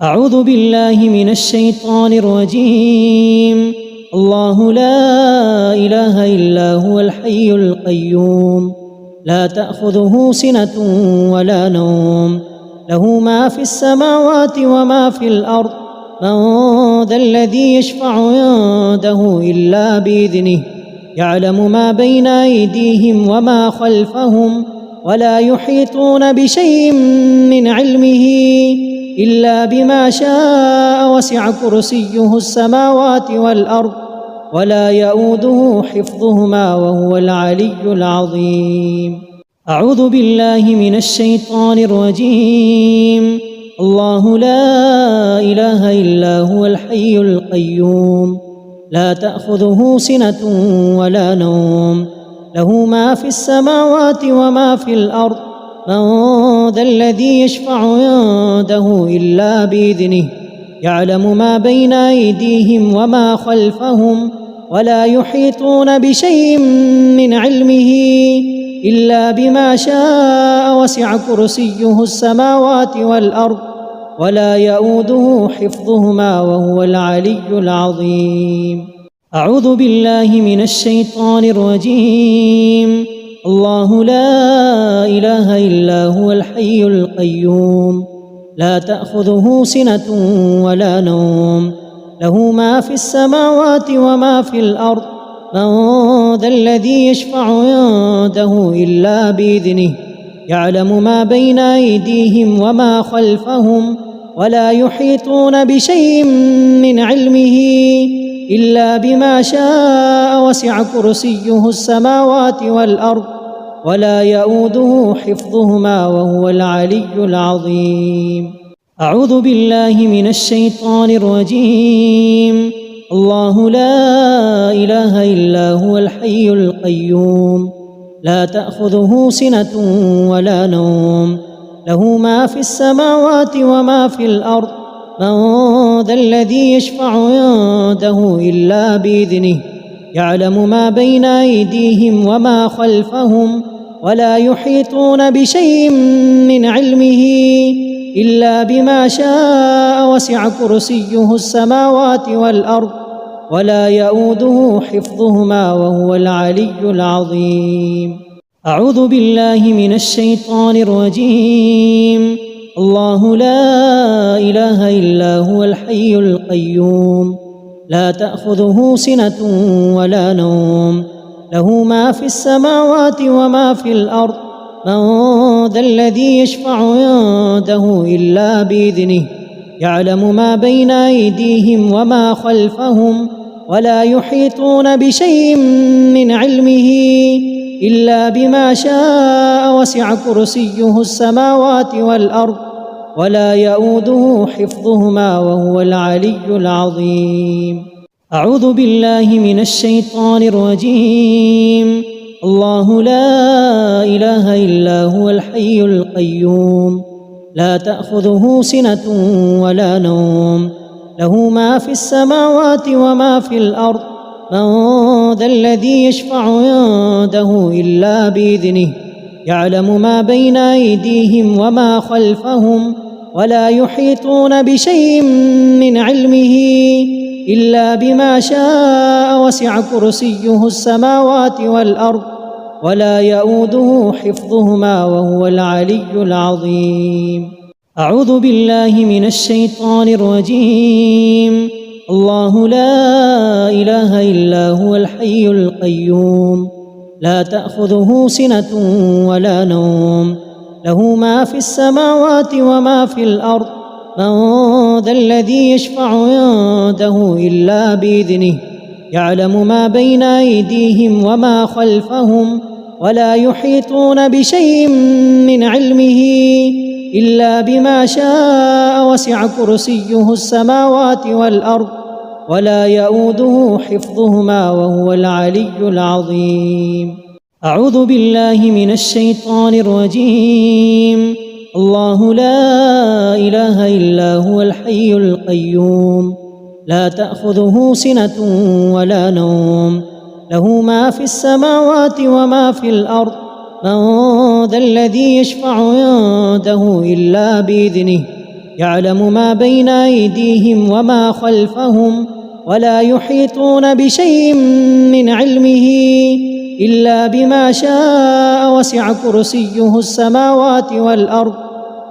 أعوذ بالله من الشيطان الرجيم. الله لا إله إلا هو الحي القيوم، لا تأخذه سنة ولا نوم، له ما في السماوات وما في الأرض. من ذا الذي يشفع عنده إلا بإذنه، يعلم ما بين أيديهم وما خلفهم، ولا يحيطون بشيء من علمه إلا بما شاء، وسع كرسيه السماوات والأرض، ولا يؤوده حفظهما وهو العلي العظيم. أعوذ بالله من الشيطان الرجيم. الله لا إله إلا هو الحي القيوم، لا تأخذه سنة ولا نوم، له ما في السماوات وما في الأرض. من ذا الذي يشفع عنده إلا بإذنه، يعلم ما بين أيديهم وما خلفهم، ولا يحيطون بشيء من علمه إلا بما شاء، وسع كرسيه السماوات والأرض، ولا يؤوده حفظهما وهو العلي العظيم. أعوذ بالله من الشيطان الرجيم. الله لا إله إلا هو الحي القيوم، لا تأخذه سنة ولا نوم، له ما في السماوات وما في الأرض. من ذا الذي يشفع عنده إلا بإذنه، يعلم ما بين أيديهم وما خلفهم، ولا يحيطون بشيء من علمه إلا بما شاء، وسع كرسيه السماوات والأرض، ولا يؤوده حفظهما وهو العلي العظيم. أعوذ بالله من الشيطان الرجيم. الله لا إله إلا هو الحي القيوم، لا تأخذه سنة ولا نوم، له ما في السماوات وما في الأرض. من ذا الذي يشفع عنده إلا بإذنه، يعلم ما بين أيديهم وما خلفهم، ولا يحيطون بشيء من علمه إلا بما شاء، وسع كرسيه السماوات والأرض، ولا يؤوده حفظهما وهو العلي العظيم. أعوذ بالله من الشيطان الرجيم. الله لا إله إلا هو الحي القيوم، لا تأخذه سنة ولا نوم، له ما في السماوات وما في الأرض. من ذا الذي يشفع عنده إلا بإذنه، يعلم ما بين أيديهم وما خلفهم، ولا يحيطون بشيء من علمه إلا بما شاء، وسع كرسيه السماوات والأرض، ولا يؤوده حفظهما وهو العلي العظيم. أعوذ بالله من الشيطان الرجيم. الله لا إله إلا هو الحي القيوم، لا تأخذه سنة ولا نوم، له ما في السماوات وما في الأرض. من ذا الذي يشفع عنده إلا بإذنه، يعلم ما بين أيديهم وما خلفهم، ولا يحيطون بشيء من علمه إلا بما شاء، وسع كرسيه السماوات والأرض، ولا يؤوده حفظهما وهو العلي العظيم. أعوذ بالله من الشيطان الرجيم. الله لا إله إلا هو الحي القيوم، لا تأخذه سنة ولا نوم، له ما في السماوات وما في الأرض. من ذا الذي يشفع عنده إلا بإذنه، يعلم ما بين أيديهم وما خلفهم، ولا يحيطون بشيء من علمه إلا بما شاء، وسع كرسيه السماوات والأرض، ولا يؤوده حفظهما وهو العلي العظيم. أعوذ بالله من الشيطان الرجيم. الله لا إله إلا هو الحي القيوم، لا تأخذه سنة ولا نوم، له ما في السماوات وما في الأرض. من ذا الذي يشفع عنده إلا بإذنه، يعلم ما بين أيديهم وما خلفهم ولا يحيطون بشيء من علمه إلا بما شاء وسع كرسيه السماوات والأرض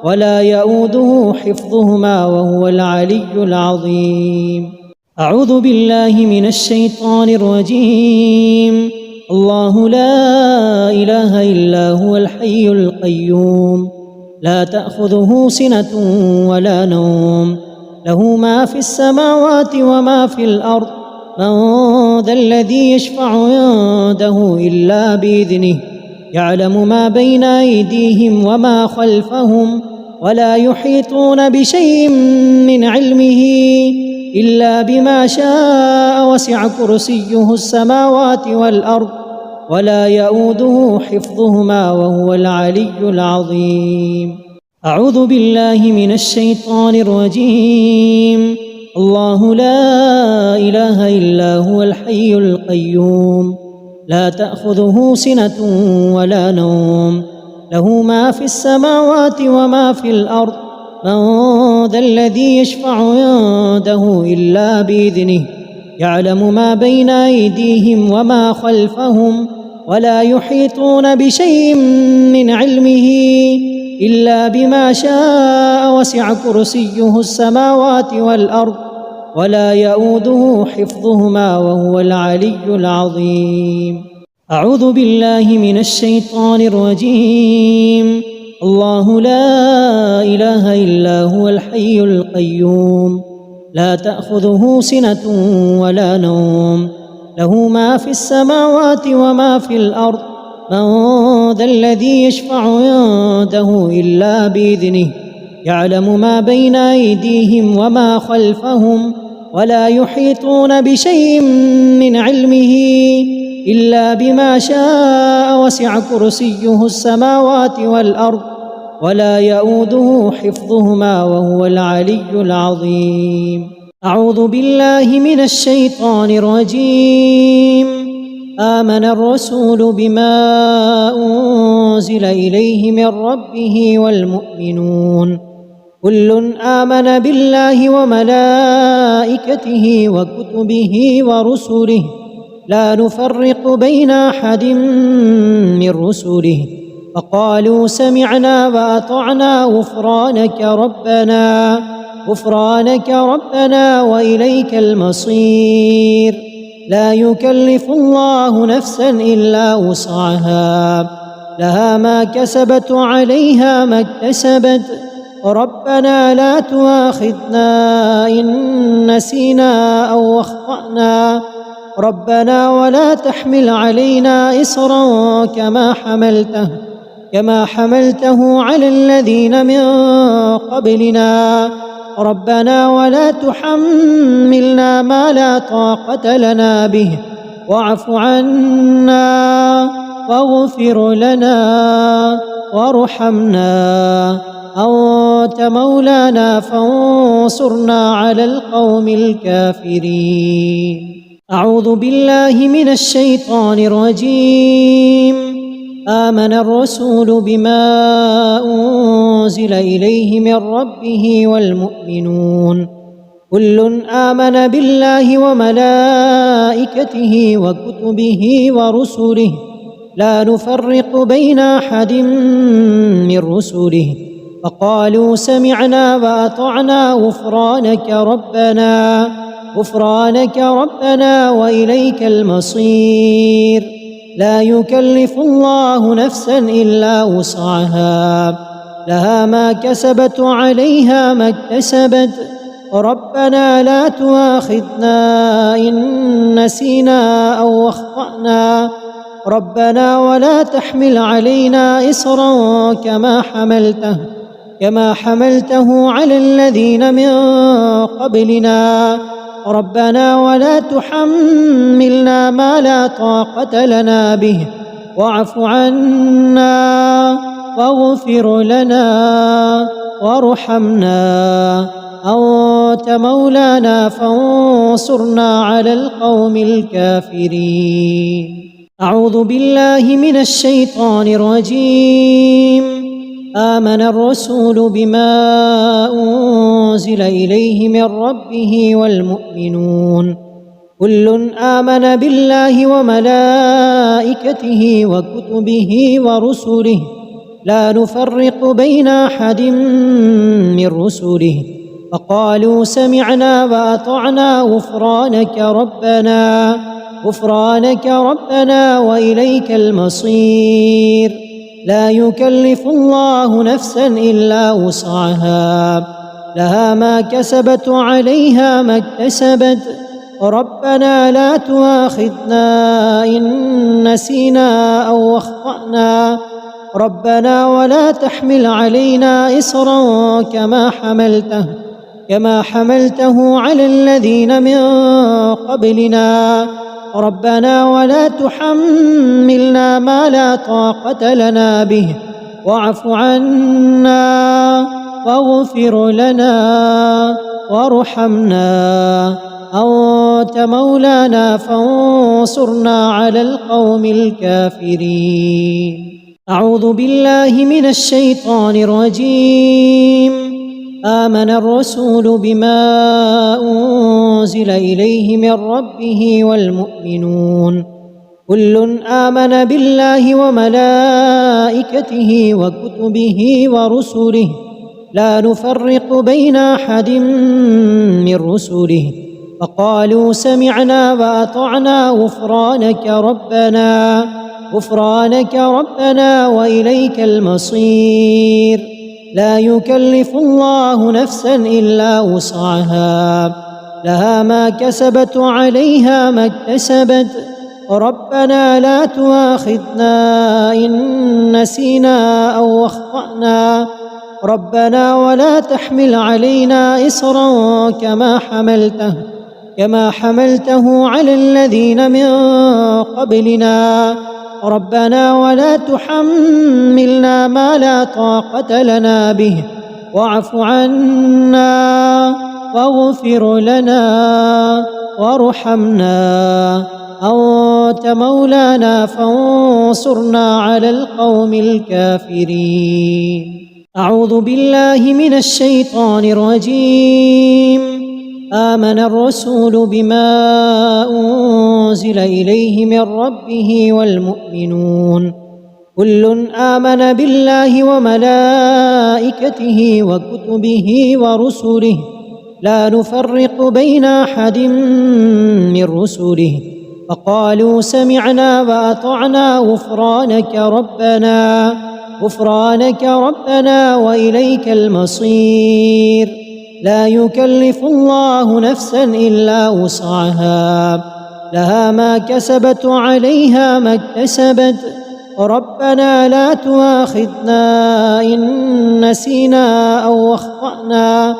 ولا يؤوده حفظهما وهو العلي العظيم. أعوذ بالله من الشيطان الرجيم. الله لا إله إلا هو الحي القيوم لا تأخذه سنة ولا نوم له ما في السماوات وما في الأرض من ذا الذي يشفع عنده إلا بإذنه يعلم ما بين أيديهم وما خلفهم ولا يحيطون بشيء من علمه إلا بما شاء وسع كرسيه السماوات والأرض ولا يؤوده حفظهما وهو العلي العظيم. أعوذ بالله من الشيطان الرجيم. الله لا إله إلا هو الحي القيوم لا تأخذه سنة ولا نوم له ما في السماوات وما في الأرض من ذا الذي يشفع عنده إلا بإذنه يعلم ما بين أيديهم وما خلفهم ولا يحيطون بشيء من علمه إلا بما شاء وسع كرسيه السماوات والأرض ولا يؤوده حفظهما وهو العلي العظيم. أعوذ بالله من الشيطان الرجيم. الله لا إله إلا هو الحي القيوم لا تأخذه سنة ولا نوم له ما في السماوات وما في الأرض من ذا الذي يشفع عنده إلا بإذنه يعلم ما بين أيديهم وما خلفهم ولا يحيطون بشيء من علمه إلا بما شاء وسع كرسيه السماوات والأرض ولا يؤوده حفظهما وهو العلي العظيم. أعوذ بالله من الشيطان الرجيم. آمن الرسول بما أنزل إليه من ربه والمؤمنون كل آمن بالله وملائكته وكتبه ورسله لا نفرق بين أحد من رسله فقالوا سمعنا وأطعنا غفرانك ربنا وإليك المصير. لا يكلف الله نفسا إلا وسعها لها ما كسبت وعليها ما اكتسبت ربنا لا تؤاخذنا إن نسينا أو أخطأنا ربنا ولا تحمل علينا إصرا كما حملته على الذين من قبلنا ربنا ولا تحملنا ما لا طاقة لنا به واعف عنا واغفر لنا وارحمنا أنت مولانا فانصرنا على القوم الكافرين. أعوذ بالله من الشيطان الرجيم. آمن الرسول بما أنزل إليه من ربه والمؤمنون كل آمن بالله وملائكته وكتبه ورسله لا نفرق بين أحد من رسله فقالوا سمعنا وأطعنا غفرانك ربنا وإليك المصير. لا يكلف الله نفسا إلا وسعها لها ما كسبت وعليها ما اكتسبت ربنا لا تؤاخذنا إن نسينا أو أخطأنا ربنا ولا تحمل علينا إصرا كما حملته على الذين من قبلنا ربنا ولا تحملنا ما لا طاقة لنا به واعف عنا واغفر لنا وارحمنا أنت مولانا فانصرنا على القوم الكافرين. أعوذ بالله من الشيطان الرجيم. آمن الرسول بما أنزل إليه من ربه والمؤمنون كل آمن بالله وملائكته وكتبه ورسله لا نفرق بين أحد من رسله فقالوا سمعنا وأطعنا غفرانك ربنا وإليك المصير لا يكلف الله نفسا إلا وسعها لها ما كسبت وعليها ما اكتسبت ربنا لا تؤاخذنا إن نسينا أو أخطأنا ربنا ولا تحمل علينا إصرا كما حملته على الذين من قبلنا ربنا ولا تحملنا ما لا طاقة لنا به واعف عنا واغفر لنا وارحمنا أنت مولانا فانصرنا على القوم الكافرين. أعوذ بالله من الشيطان الرجيم. آمن الرسول بما أنزل إليه من ربه والمؤمنون كل آمن بالله وملائكته وكتبه ورسله لا نفرق بين أحد من رسله فقالوا سمعنا وأطعنا غفرانك ربنا وإليك المصير لا يكلف الله نفسا إلا وسعها لها ما كسبت وعليها ما اكتسبت ربنا لا تؤاخذنا إن نسينا أو أخطأنا ربنا ولا تحمل علينا إصرا كما حملته على الذين من قبلنا ربنا ولا تحملنا ما لا طاقة لنا به واعف عنا واغفر لنا وارحمنا أنت مولانا فانصرنا على القوم الكافرين. أعوذ بالله من الشيطان الرجيم. آمن الرسول بما أنزل إليه من ربه والمؤمنون كل آمن بالله وملائكته وكتبه ورسله لا نفرق بين أحد من رسله فقالوا سمعنا وأطعنا غفرانك ربنا وإليك المصير لا يكلف الله نفسا إلا وسعها لها ما كسبت وعليها ما اكتسبت ربنا لا تؤاخذنا إن نسينا أو أخطأنا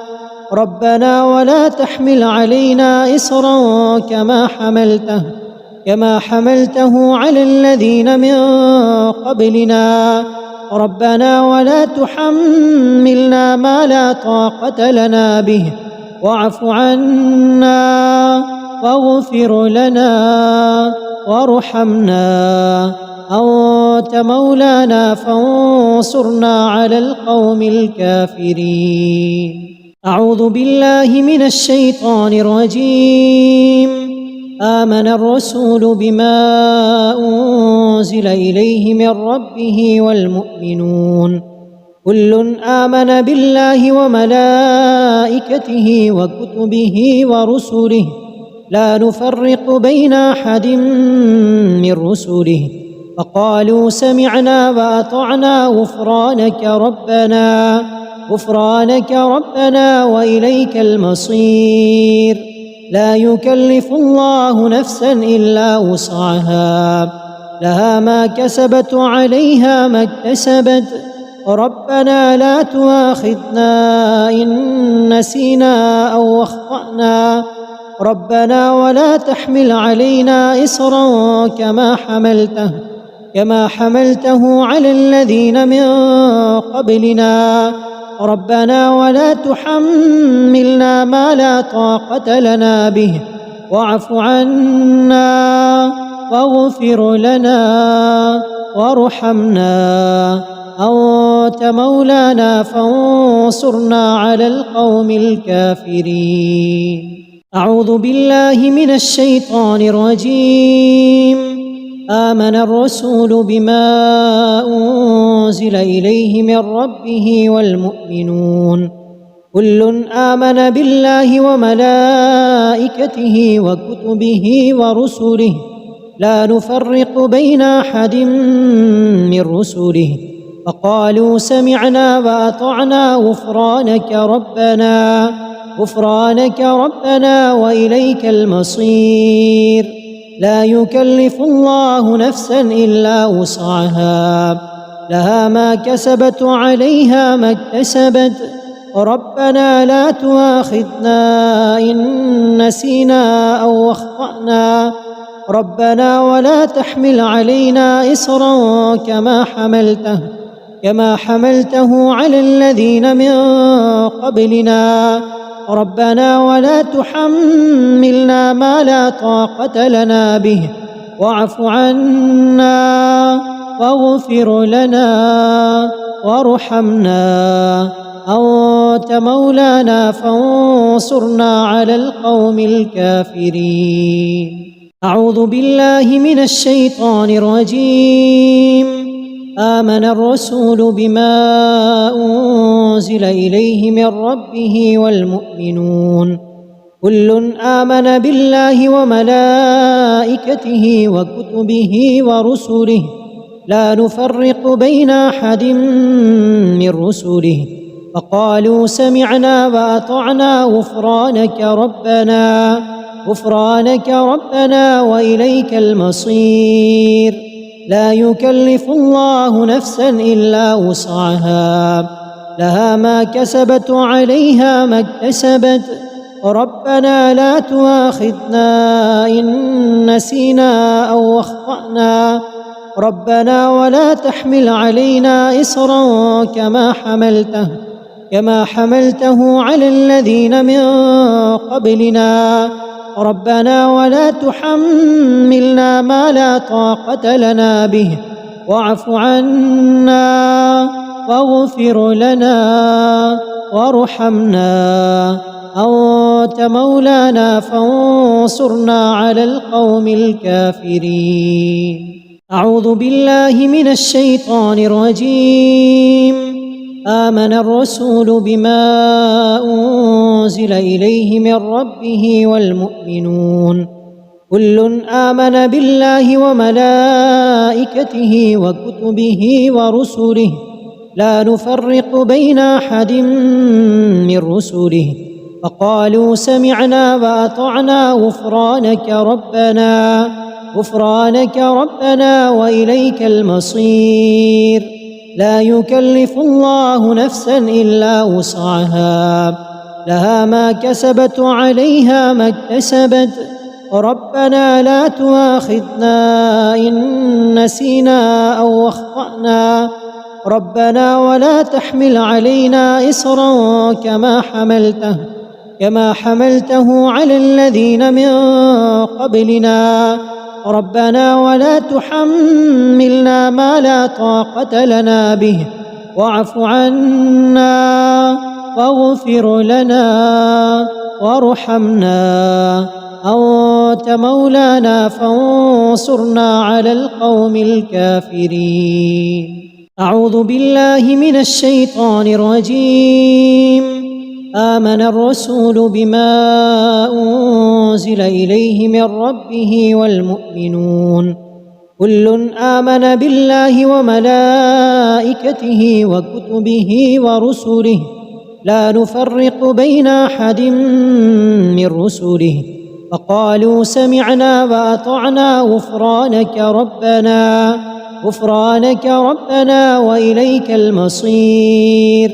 ربنا ولا تحمل علينا إصرا كما حملته على الذين من قبلنا ربنا ولا تحملنا ما لا طاقة لنا به واعف عنا واغفر لنا وارحمنا أنت مولانا فانصرنا على القوم الكافرين. أعوذ بالله من الشيطان الرجيم. آمن الرسول بما أنزل إليه من ربه والمؤمنون كل آمن بالله وملائكته وكتبه ورسله لا نفرق بين أحد من رسله فقالوا سمعنا وأطعنا غفرانك ربنا وإليك المصير لا يكلف الله نفسا إلا وسعها لها ما كسبت وعليها ما اكتسبت ربنا لا تؤاخذنا إن نسينا أو أخطأنا ربنا ولا تحمل علينا إصرا كما حملته على الذين من قبلنا ربنا ولا تحملنا ما لا طاقة لنا به واعف عنا واغفر لنا وارحمنا أنت مولانا فانصرنا على القوم الكافرين. أعوذ بالله من الشيطان الرجيم. آمن الرسول بما أنزل إليه من ربه والمؤمنون كل آمن بالله وملائكته وكتبه ورسله لا نفرق بين أحد من رسله وقالوا سمعنا وأطعنا غفرانك ربنا وإليك المصير. لا يكلف الله نفسا إلا وسعها لها ما كسبت وعليها ما اكتسبت ربنا لا تؤاخذنا إن نسينا أو أخطأنا ربنا ولا تحمل علينا إصرا كما حملته على الذين من قبلنا ربنا ولا تحملنا ما لا طاقة لنا به واعف عنا واغفر لنا وارحمنا أنت مولانا فانصرنا على القوم الكافرين. أعوذ بالله من الشيطان الرجيم. آمن الرسول بما أنزل إليه من ربه والمؤمنون كل آمن بالله وملائكته وكتبه ورسله لا نفرق بين أحد من رسله وقالوا سمعنا وأطعنا غفرانك ربنا وإليك المصير. لا يكلف الله نفسا إلا وسعها لها ما كسبت وعليها ما اكتسبت ربنا لا تؤاخذنا إن نسينا أو أخطأنا ربنا ولا تحمل علينا إصرا كما حملته على الذين من قبلنا ربنا ولا تحملنا ما لا طاقة لنا به واعف عنا واغفر لنا وارحمنا أنت مولانا فانصرنا على القوم الكافرين. أعوذ بالله من الشيطان الرجيم. آمن الرسول بما أنزل إليه من ربه والمؤمنون كل آمن بالله وملائكته وكتبه ورسله لا نفرق بين أحد من رسله وقالوا سمعنا وأطعنا غفرانك ربنا وإليك المصير. لا يكلف الله نفسا إلا وسعها لها ما كسبت وعليها ما اكتسبت ربنا لا تؤاخذنا إن نسينا أو أخطأنا ربنا ولا تحمل علينا إصرا كما حملته على الذين من قبلنا ربنا ولا تحملنا ما لا طاقة لنا به واعف عنا واغفر لنا وارحمنا أنت مولانا فانصرنا على القوم الكافرين. أعوذ بالله من الشيطان الرجيم. آمن الرسول بما أنزل إليه من ربه والمؤمنون كل آمن بالله وملائكته وكتبه ورسله لا نفرق بين أحد من رسله وقالوا سمعنا وأطعنا غفرانك ربنا وإليك المصير.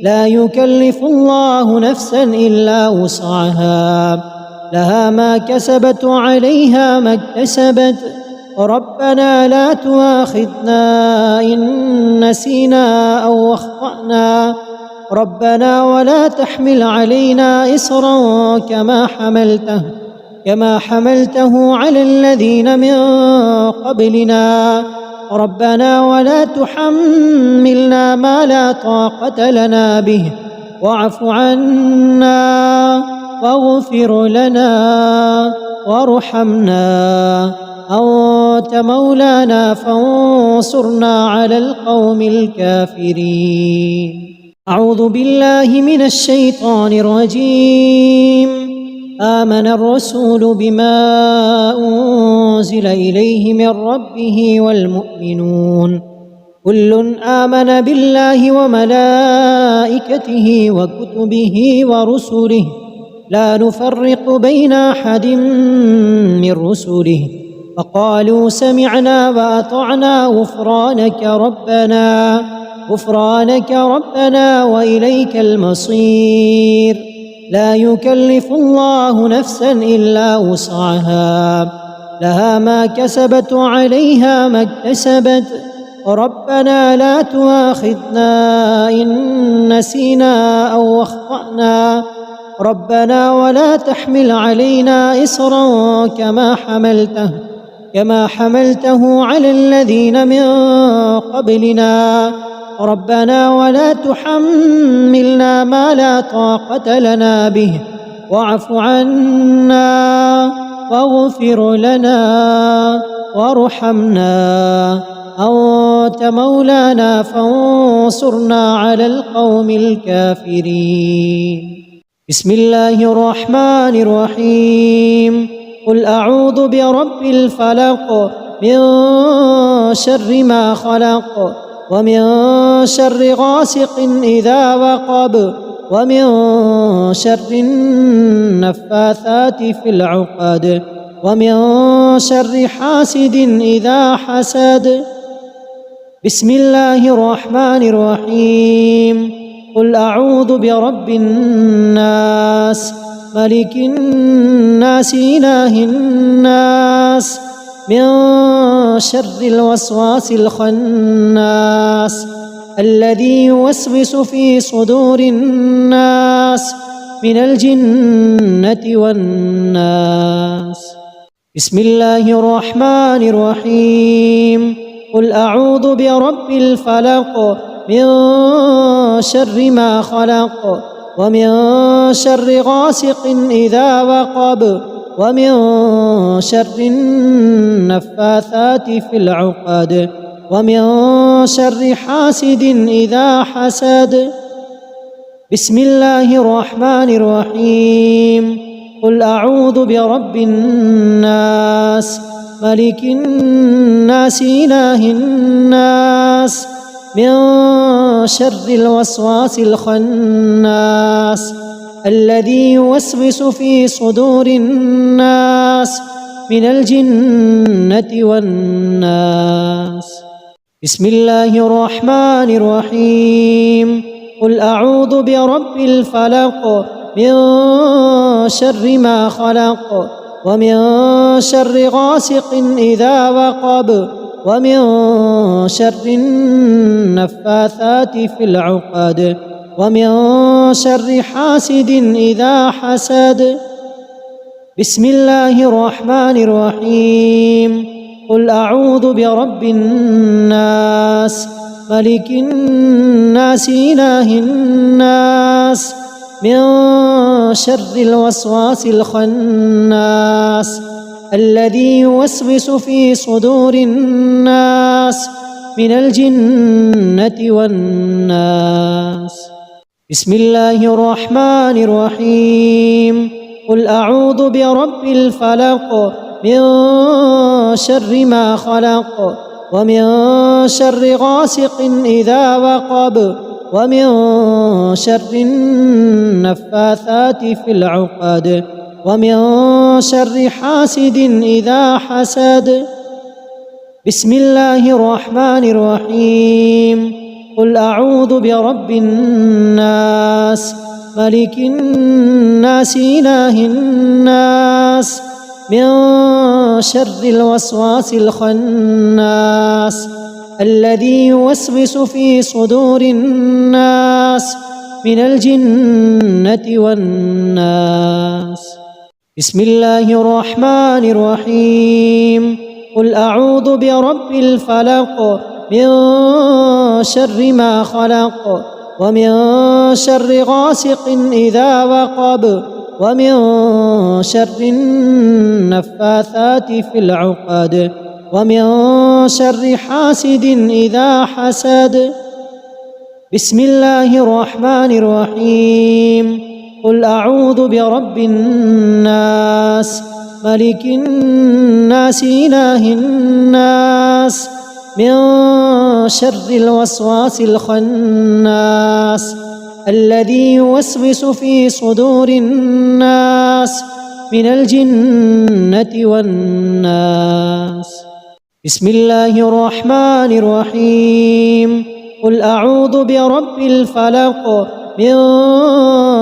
لا يكلف الله نفسا إلا وسعها لها ما كسبت وعليها ما اكتسبت ربنا لا تؤاخذنا إن نسينا أو أخطأنا ربنا ولا تحمل علينا إصرا كما حملته على الذين من قبلنا ربنا ولا تحملنا ما لا طاقة لنا به واعف عنا واغفر لنا وارحمنا أنت مولانا فانصرنا على القوم الكافرين. أعوذ بالله من الشيطان الرجيم. آمن الرسول بما أنزل إليه من ربه والمؤمنون كل آمن بالله وملائكته وكتبه ورسله لا نفرق بين أحد من رسله فقالوا سمعنا وأطعنا غفرانك ربنا وإليك المصير. لا يكلف الله نفسا إلا وسعها لها ما كسبت وعليها ما اكتسبت ربنا لا تؤاخذنا إن نسينا أو أخطأنا ربنا ولا تحمل علينا إصرا كما حملته على الذين من قبلنا ربنا ولا تحملنا ما لا طاقة لنا به واعف عنا واغفر لنا وارحمنا أنت مولانا فانصرنا على القوم الكافرين. بسم الله الرحمن الرحيم. قل أعوذ برب الفلق من شر ما خلق ومن شر غاسق إذا وقب ومن شر النفاثات في العقد ومن شر حاسد إذا حسد. بسم الله الرحمن الرحيم. قل أعوذ برب الناس ملك الناس إله الناس من شر الوسواس الخناس الذي يوسوس في صدور الناس من الجنة والناس. بسم الله الرحمن الرحيم. قل أعوذ برب الفلق من شر ما خلق ومن شر غاسق إذا وقب ومن شر النفاثات في العقد ومن شر حاسد إذا حسد. بسم الله الرحمن الرحيم. قل أعوذ برب الناس ملك الناس إله الناس من شر الوسواس الخناس الذي يوسوس في صدور الناس من الجنة والناس. بسم الله الرحمن الرحيم. قل أعوذ برب الفلق من شر ما خلق ومن شر غاسق إذا وقب ومن شر النفاثات في العقد ومن شر حاسد إذا حسد. بسم الله الرحمن الرحيم. قل أعوذ برب الناس ملك الناس إله الناس من شر الوسواس الخناس الذي يوسوس في صدور الناس من الجنة والناس. بسم الله الرحمن الرحيم. قل أعوذ برب الفلق من شر ما خلق ومن شر غاسق إذا وقب ومن شر النفاثات في العقد ومن شر حاسد إذا حسد. بسم الله الرحمن الرحيم. قل أعوذ برب الناس ملك الناس إله الناس من شر الوسواس الخناس الذي يوسوس في صدور الناس من الجنة والناس. بسم الله الرحمن الرحيم. قل أعوذ برب الفلق من شر ما خلق ومن شر غاسق إذا وقب ومن شر النفاثات في العقد ومن شر حاسد إذا حسد. بسم الله الرحمن الرحيم. قل أعوذ برب الناس ملك الناس إله الناس من شر الوسواس الخناس الذي يوسوس في صدور الناس من الجنة والناس. بسم الله الرحمن الرحيم. قل أعوذ برب الفلق من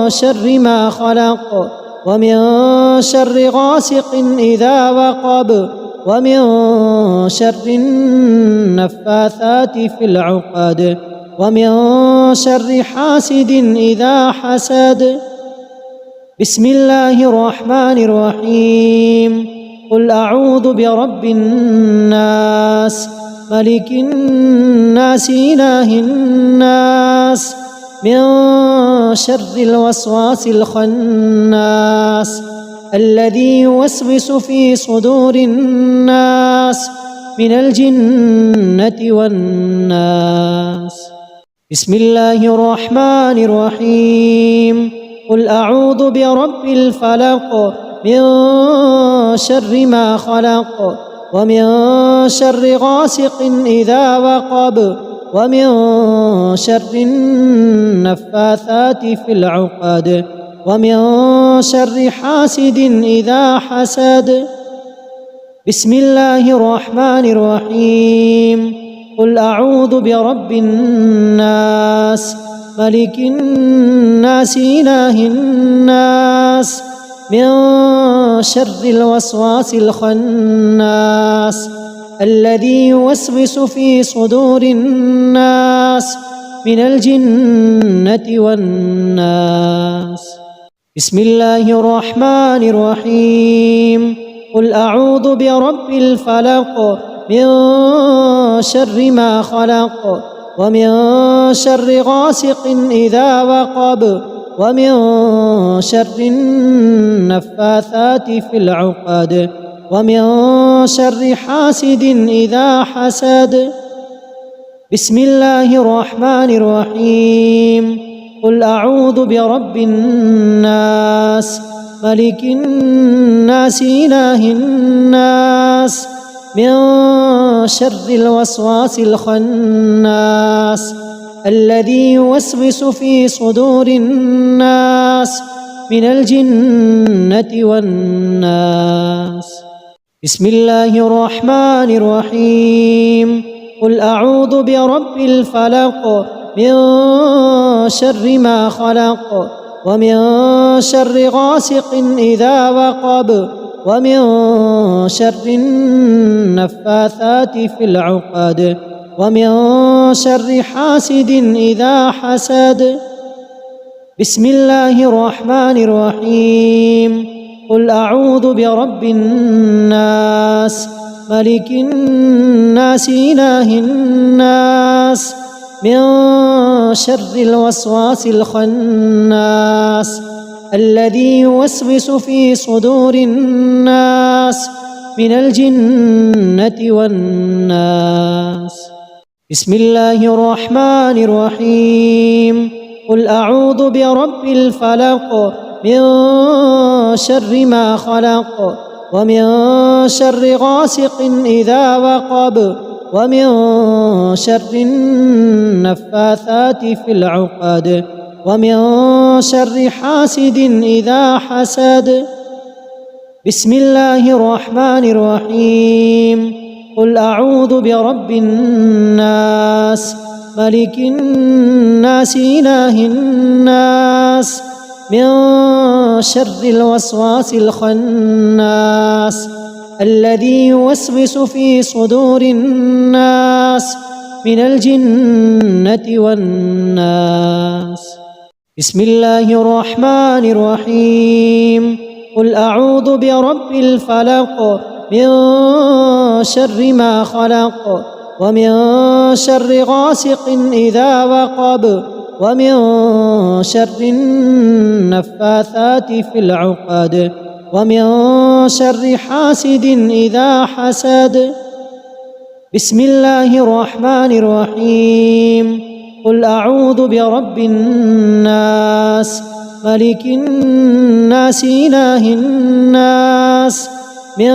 شر ما خلق ومن شر غاسق إذا وقب ومن شر النفاثات في العقد ومن شر حاسد إذا حسد. بسم الله الرحمن الرحيم. قل أعوذ برب الناس ملك الناس إله الناس من شر الوسواس الخناس الذي يوسوس في صدور الناس من الجنة والناس. بسم الله الرحمن الرحيم. قل أعوذ برب الفلق من شر ما خلق ومن شر غاسق إذا وقب ومن شر النفاثات في العقد ومن شر حاسد إذا حسد. بسم الله الرحمن الرحيم. قل أعوذ برب الناس ملك الناس إله الناس من شر الوسواس الخناس الذي يوسوس في صدور الناس من الجنة والناس. بسم الله الرحمن الرحيم. قل أعوذ برب الفلق من شر ما خلق ومن شر غاسق إذا وقب ومن شر النفاثات في العقد ومن شر حاسد إذا حسد. بسم الله الرحمن الرحيم. قل أعوذ برب الناس ملك الناس إله الناس من شر الوسواس الخناس الذي يوسوس في صدور الناس من الجنة والناس. بسم الله الرحمن الرحيم. قل أعوذ برب الفلق من شر ما خلق ومن شر غاسق إذا وقب ومن شر النفاثات في العقد ومن شر حاسد إذا حسد. بسم الله الرحمن الرحيم. قل أعوذ برب الناس ملك الناس إله الناس من شر الوسواس الخناس الذي يوسوس في صدور الناس من الجنة والناس. بسم الله الرحمن الرحيم. قل أعوذ برب الفلق من شر ما خلق ومن شر غاسق إذا وقب ومن شر النفاثات في العقد ومن شر حاسد إذا حسد. بسم الله الرحمن الرحيم. قل أعوذ برب الناس ملك الناس إله الناس من شر الوسواس الخناس الذي يوسوس في صدور الناس من الجنة والناس. بسم الله الرحمن الرحيم. قل أعوذ برب الفلق من شر ما خلق ومن شر غاسق إذا وقب ومن شر النفاثات في العقد ومن شر حاسد إذا حسد. بسم الله الرحمن الرحيم. قل أعوذ برب الناس ملك الناس إله الناس من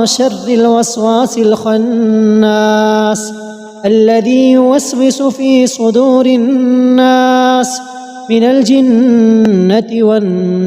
شر الوسواس الخناس الذي يوسوس في صدور الناس من الجنة والناس.